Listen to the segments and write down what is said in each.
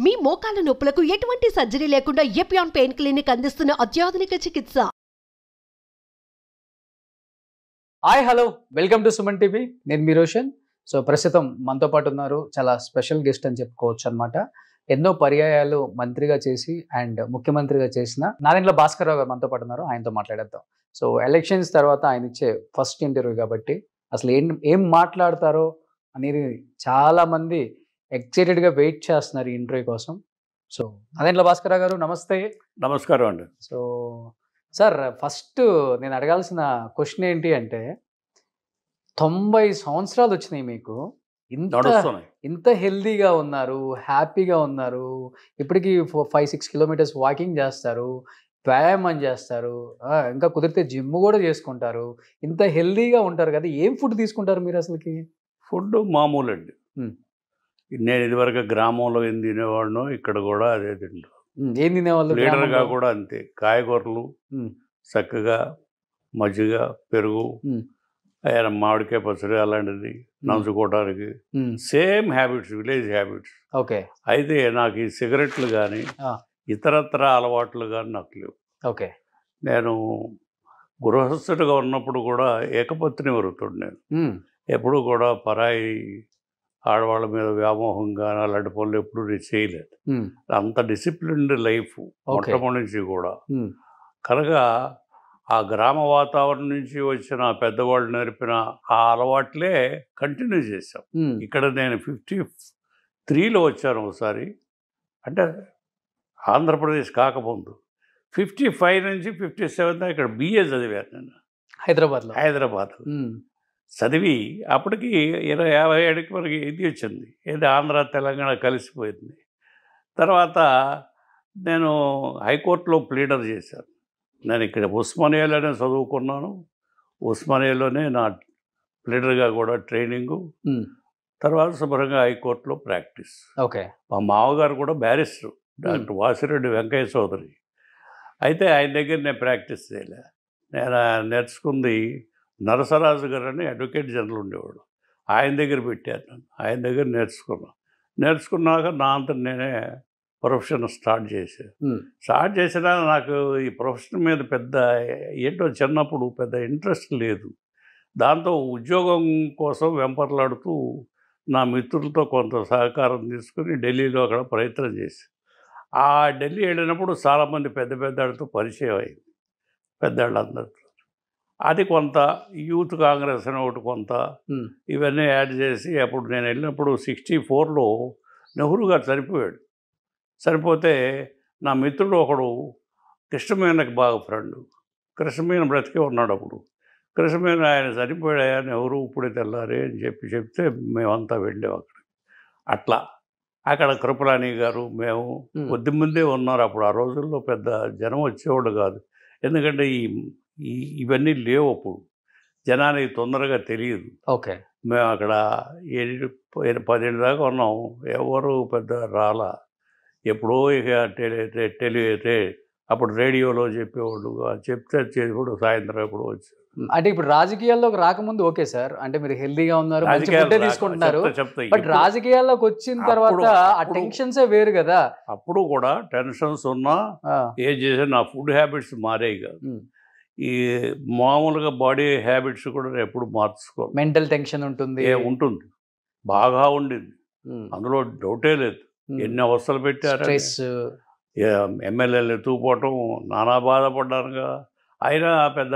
మీ మోకాల నొప్పులకు ఎటువంటి సర్జరీ లేకుండా ఎపియాన్ పెయిన్ క్లినిక్ అందిస్తున్న అత్యాధునిక చికిత్స. Hi hello welcome to Suman TV. నేను మీ రోషన్. సో ప్రస్తుతం మనతో పాటు ఉన్నారు చాలా స్పెషల్ గెస్ట్ అని చెప్పుకోవచ్చు అనమాట. ఎన్నో పర్యాయాలు మంత్రిగా చేసి అండ్ ముఖ్యమంత్రిగా చేసిన నాదెండ్ల భాస్కర్ రావు గారు మనతో పాటు ఉన్నారు. ఆయనతో మాట్లాడేద్దాం. సో ఎలక్షన్స్ తర్వాత ఆయన ఇచ్చే ఫస్ట్ ఇంటర్వ్యూ కాబట్టి అసలు ఏం మాట్లాడతారో అనేది చాలా మంది ఎక్సైటెడ్గా వెయిట్ చేస్తున్నారు ఈ ఇంటర్వ్యూ కోసం. సో నాదెండ్ల భాస్కర్ రావు గారు నమస్తే. నమస్కారం అండి. సో సార్ ఫస్ట్ నేను అడగాల్సిన క్వశ్చన్ ఏంటి అంటే 90 సంవత్సరాలు వచ్చినాయి మీకు, ఇంత హెల్దీగా ఉన్నారు, హ్యాపీగా ఉన్నారు, ఇప్పటికీ 5-6 కిలోమీటర్స్ వాకింగ్ చేస్తారు, వ్యాయామం చేస్తారు, ఇంకా కుదిరితే జిమ్ కూడా చేసుకుంటారు, ఇంత హెల్దీగా ఉంటారు కదా, ఏం ఫుడ్ తీసుకుంటారు మీరు అసలుకి? ఫుడ్ మామూలు అండి. నేను ఇదివరకు గ్రామంలో ఏం తినేవాడినో ఇక్కడ కూడా అదే తింటాను. ఏం తినేవాళ్ళు? లీడర్గా కూడా అంతే, కాయగూరలు చక్కగా, మజ్జిగ, పెరుగు, మామిడికాయ పచ్చడి అలాంటిది నంచుకోవడానికి. Same habits, village habits. Okay. అయితే నాకు ఈ సిగరెట్లు కానీ ఇతరత్ర అలవాట్లు కానీ నాకు లేవు. ఓకే. నేను గృహస్థుడిగా ఉన్నప్పుడు కూడా ఏకపత్ని వృత్తుడు. నేను ఎప్పుడు కూడా పరాయి ఆడవాళ్ళ మీద వ్యామోహం కానీ అలాంటి పనులు ఎప్పుడు నేను చేయలేదు. అంత డిసిప్లిన్డ్ లైఫ్ మొట్టమొదటి నుంచి కూడా. కనుక ఆ గ్రామ వాతావరణం నుంచి వచ్చిన పెద్దవాళ్ళు నేర్పిన ఆ అలవాట్లే కంటిన్యూ చేశాం. ఇక్కడ నేను 53లో వచ్చాను ఒకసారి, అంటే ఆంధ్రప్రదేశ్ కాకముందు. 55 నుంచి 57 దాకా ఇక్కడ BA చదివాను నేను హైదరాబాద్ చదివి. అప్పటికి 57కి మనకి ఇది వచ్చింది, ఏది ఆంధ్ర తెలంగాణ కలిసిపోయింది. తర్వాత నేను హైకోర్టులో ప్లీడర్ చేశాను. నేను ఇక్కడ ఉస్మానియాలోనే చదువుకున్నాను, ఉస్మానియాలోనే నా ప్లీడర్గా కూడా ట్రైనింగు, తర్వాత శుభ్రంగా హైకోర్టులో ప్రాక్టీస్. ఓకే. మా మామగారు కూడా బ్యారిస్టర్, డాక్టర్ వాసిరెడ్డి వెంకయ్య చౌదరి. అయితే ఆయన దగ్గర నేను ప్రాక్టీస్ చేయలే. నేను నేర్చుకుంది నరసరాజు గారు అని అడ్వకేట్ జనరల్ ఉండేవాడు, ఆయన దగ్గర పెట్టాను. నన్ను ఆయన దగ్గర నేర్చుకున్నాక నా అంతా నేనే ప్రొఫెషన్ స్టార్ట్ చేసినా నాకు ఈ ప్రొఫెషన్ మీద పెద్ద ఏంటో చిన్నప్పుడు పెద్ద ఇంట్రెస్ట్ లేదు. దాంతో ఉద్యోగం కోసం వెంపర్లాడుతూ నా మిత్రులతో కొంత సహకారం తీసుకుని ఢిల్లీలో అక్కడ ప్రయత్నం చేసి, ఆ ఢిల్లీ వెళ్ళినప్పుడు చాలామంది పెద్దవాళ్ళతో పరిచయం అయింది, పెద్దవాళ్ళందరితో. అది కొంత యూత్ కాంగ్రెస్ అని ఒకటి కొంత ఇవన్నీ యాడ్ చేసి, అప్పుడు నేను వెళ్ళినప్పుడు 64లో నెహ్రూ గారు చనిపోతే నా మిత్రుడు ఒకడు కృష్ణమేనకి బాగా ఫ్రెండ్, కృష్ణమేన బ్రతికే ఉన్నాడు అప్పుడు. కృష్ణమేన ఆయన చనిపోయాయా నెహ్రూ ఇప్పుడే తెల్లారే అని చెప్తే మేమంతా వెళ్ళాం అక్కడ. అక్కడ కృపలాని గారు మేము కొద్ది మందే ఉన్నారు అప్పుడు. ఆ రోజుల్లో పెద్ద జనం వచ్చేవాళ్ళు కాదు, ఎందుకంటే ఇవన్నీ లేవు అప్పుడు, జనానికి తొందరగా తెలియదు. ఓకే. మేము అక్కడ 10 దాకా ఉన్నాం, ఎవరు పెద్ద రాలా. ఎప్పుడో ఇక అప్పుడు రేడియోలో చెప్పేవాళ్ళు, చెప్తే కూడా సాయంత్రం ఎప్పుడు వచ్చి. అంటే ఇప్పుడు రాజకీయాల్లోకి రాకముందు ఓకే సార్, అంటే మీరు హెల్దీగా ఉన్నారు, తీసుకుంటున్నారు, బట్ రాజకీయాల్లోకి వచ్చిన తర్వాత ఆ టెన్షన్సే వేరు కదా. అప్పుడు కూడా టెన్షన్స్ ఉన్నా ఏం చేసా, నా ఫుడ్ హ్యాబిట్స్ మారేవి కాదు. ఈ మామూలుగా బాడీ హ్యాబిట్స్ కూడా ఎప్పుడు మార్చుకోవాలి. మెంటల్ టెన్షన్ ఉంటుంది, బాగా ఉండింది, అందులో డౌటే లేదు. ఎన్ని అవస్థలు పెట్టారు, ఎమ్మెల్యేలు ఎత్తుకుపోవటం, నానా బాధపడ్డారుగా. అయినా పెద్ద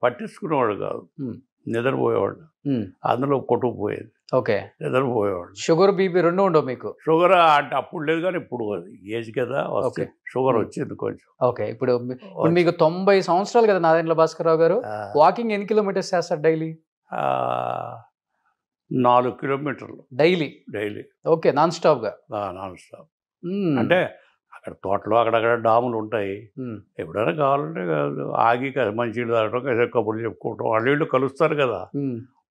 పట్టించుకునేవాడు కాదు, నిద్రపోయేవాడు, అందులో కొట్టుకుపోయేది. ఓకే. నిద్రపోయేవాడు. షుగర్ బీపీ రెండు ఉండవు మీకు? షుగర్ అంటే అప్పుడు లేదు, కానీ ఇప్పుడు ఏజ్ కదా షుగర్ వచ్చింది కొంచెం. ఓకే. ఇప్పుడు మీకు 90 సంవత్సరాలు కదా నాదెండ్ల భాస్కర్ రావు గారు, వాకింగ్ ఎన్ని కిలోమీటర్స్ చేస్తారు డైలీ? 4 కిలోమీటర్లు డైలీ. ఓకే. Non stop. అంటే అక్కడ తోటలో అక్కడక్కడ డాములు ఉంటాయి, ఎప్పుడైనా కావాలంటే ఆగి మంచినీళ్ళు తాగటం, కబుర్లు చెప్పుకోవటం, వాళ్ళు కలుస్తారు కదా,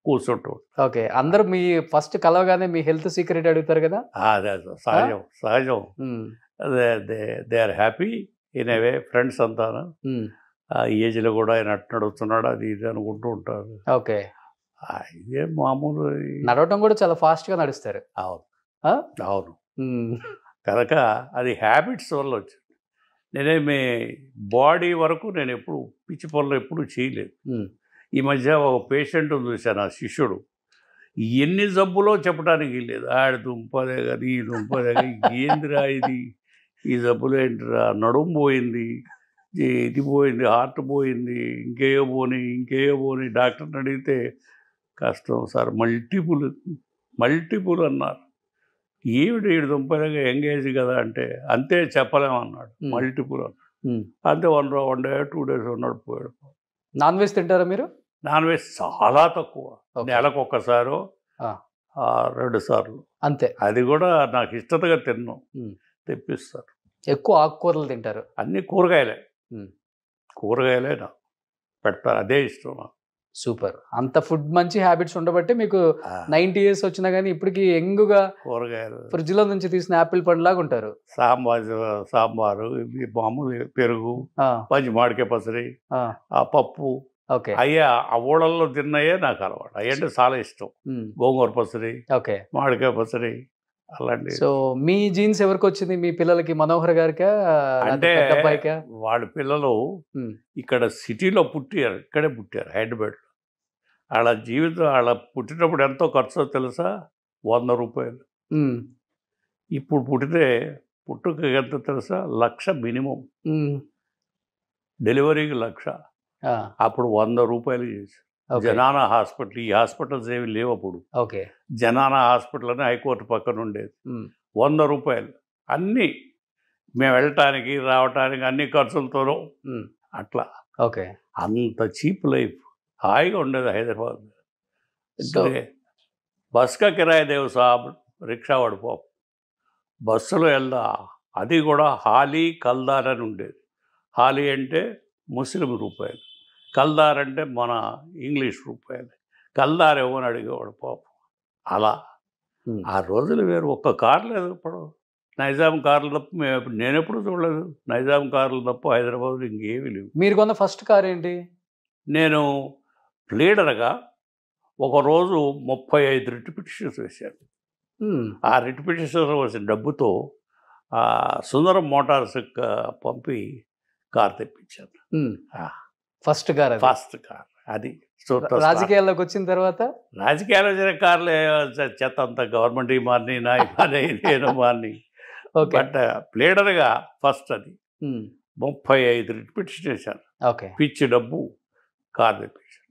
కూర్చుంటాం. ఓకే. అందరూ మీ ఫస్ట్ కలవగానే మీ హెల్త్ సీక్రెట్ అడుగుతారు కదా? అదే సహజం. They are happy in a way. Friends అంతా ఈ ఏజ్లో కూడా ఆయన అట్టు నడుస్తున్నాడు, అది ఇది అనుకుంటూ ఉంటారు. ఓకే. ఇదే మామూలు. నడవటం కూడా చాలా ఫాస్ట్గా నడుస్తారు. అవును. కనుక అది హ్యాబిట్స్ వల్ల వచ్చింది. నేనేమి బాడీ వరకు నేను ఎప్పుడు పిచ్చి పనులు ఎప్పుడు చేయలేదు. ఈ మధ్య ఒక పేషెంట్ చూశాను, ఆ శిష్యుడు ఎన్ని జబ్బులో చెప్పడానికి లేదు. ఆడి దుంపదే కదా, ఈ దుంపదే కదా, ఏందిరా ఇది, ఈ జబ్బులు ఏంటిరా, నడుము పోయింది, ఇది పోయింది, హార్ట్ పోయింది, ఇంకేయో పోని డాక్టర్ని అడిగితే కష్టం సార్, మల్టిపుల్ అన్నారు. ఏమిటి వీడు దుంపదగా ఎంగేజ్ కదా అంటే, అంతే చెప్పలేమన్నాడు. మల్టిపుల్ అన్నాడు. అంతే 1 day 2 days ఉన్నాడు, పోయాడు. నాన్ వెజ్ తింటారా మీరు? నాన్ వెజ్ చాలా తక్కువ, నెలకు ఒక్కసారో 2 సార్లు అంతే. అది కూడా నాకు ఇష్టతగా తిన్నాం, తెప్పిస్తారు. ఎక్కువ ఆకుకూరలు తింటారు? అన్ని కూరగాయలే నాకు పెడతారు, అదే ఇష్టం నాకు. సూపర్. అంత ఫుడ్ మంచి హ్యాబిట్స్ ఉండబట్టి మీకు 90 years వచ్చినా కానీ ఇప్పటికి యంగ్గా కూరగాయలు ఫ్రిడ్జ్ లో నుంచి తీసిన యాపిల్ పండులాగా ఉంటారు. సాంబారు, మామూలు పెరుగు, మంచి మామిడికాయ పచ్చడి, ఆ పప్పు, అయ్యా ఆ ఊళ్ళల్లో తిన్నాయే నాకు అలవాటు. అయ్యంటే చాలా ఇష్టం. గోంగూర పచ్చడి, మామిడికాయ పచ్చడి అలాంటి. సో మీ జీన్స్ ఎవరికి వచ్చింది? మీ పిల్లలకి, మనోహర్ గారికా అంటే అబ్బాయికా? వాళ్ళ పిల్లలు ఇక్కడ సిటీలో పుట్టారు, ఇక్కడే పుట్టారు, హైదరాబాద్. వాళ్ళ జీవితం, వాళ్ళ పుట్టినప్పుడు ఎంతో ఖర్చో తెలుసా? 100 రూపాయలు. ఇప్పుడు పుట్టుక ఎంత తెలుసా? 1,00,000 మినిమం. డెలివరీకి 1,00,000. అప్పుడు 100 రూపాయలు చేసి జనానా హాస్పిటల్, ఈ హాస్పిటల్స్ ఏమి లేవు అప్పుడు. జనానా హాస్పిటల్ అని హైకోర్టు పక్కన ఉండేది. 100 రూపాయలు అన్నీ, మేము వెళ్ళటానికి రావటానికి అన్ని ఖర్చులతోనూ అట్లా. అంత చీప్ లైఫ్, హాయిగా ఉండేది హైదరాబాద్. బస్కా కిరాయి దేవు సాబ్, రిక్షా వాడు పాపం బస్సులో వెళ్దా, అది కూడా హాలీ కల్దార్ అని ఉండేది. హాలీ అంటే ముస్లిం రూపాయలు, కల్దార్ అంటే మన ఇంగ్లీష్ రూపాయలు. కల్దార్ ఏమని అడిగేవాడు పాపం. అలా ఆ రోజులు వేరు. ఒక్క కారు లేదు ఇప్పుడు. నైజాం కార్లు తప్ప నేను ఎప్పుడు చూడలేదు. నైజాం కార్లు తప్ప హైదరాబాద్లో ఇంకేమీ లేవు. మీరు కొన్న ఫస్ట్ కార్ ఏంటి? నేను లీడర్గా ఒకరోజు 35 రిట్ పిటిషన్స్ వేశాను. ఆ రిట్ పిటిషన్స్ వచ్చిన డబ్బుతో సుందరం మోటార్స్ పంపి కార్ తెప్పించాను. ఫస్ట్ కార్ అది. రాజకీయాల్లోకి వచ్చిన తర్వాత రాజకీయాల్లో వచ్చిన కార్లే చెత్త అంతా గవర్నమెంట్ మారిని, నా నేను మారిని. బట్ లీడర్గా ఫస్ట్ అది 35 రిట్ పిటిషన్ వేశాను. పిచ్చి డబ్బు కార్ తెప్పించాను.